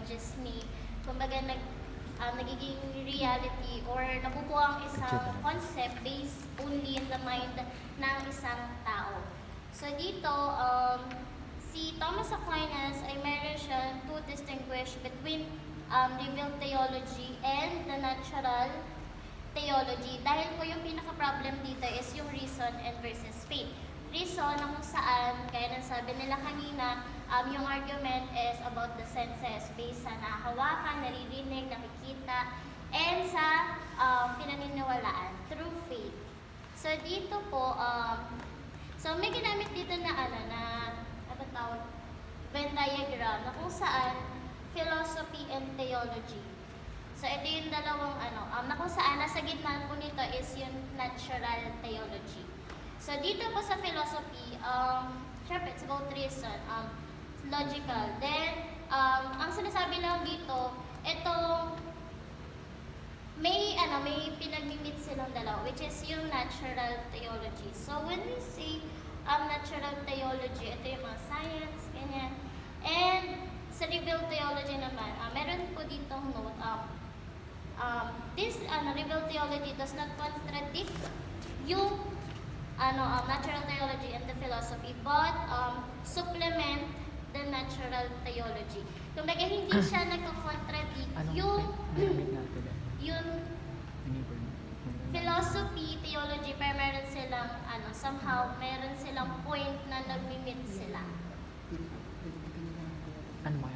just me, kumbaga nagiging reality or nabubuo ang isang concept based only in the mind ng isang tao. So dito, si Thomas Aquinas ay meron siya to distinguish between revealed theology and the natural theology. Dahil po yung pinaka-problem dito is yung reason and versus faith. Reason na kung saan, kaya nang sabi nila kanina, yung argument is about the senses, based sa nahawakan, naririnig, nakikita, and sa pinaniniwalaan, through faith. So dito po, so may ginamit dito na Venn diagram, na kung saan philosophy and theology. So ito yung dalawang na kung saan nasa gitna po nito is yung natural theology. So dito po sa philosophy, syempre it's about reason, logical. Then, ang sinasabi lang dito, itong may pinag-meet silang dalawa, which is yung natural theology. So when we say natural theology, ito yung mga science, ganyan. And sa revealed theology naman, meron po ditong note, this revealed theology does not contradict yung natural theology and the philosophy, but supplement the natural theology. Kumbaga hindi siya nagko-contradict yung philosophy, theology, pero meron silang somehow meron silang point na nag-meet sila. Ano mo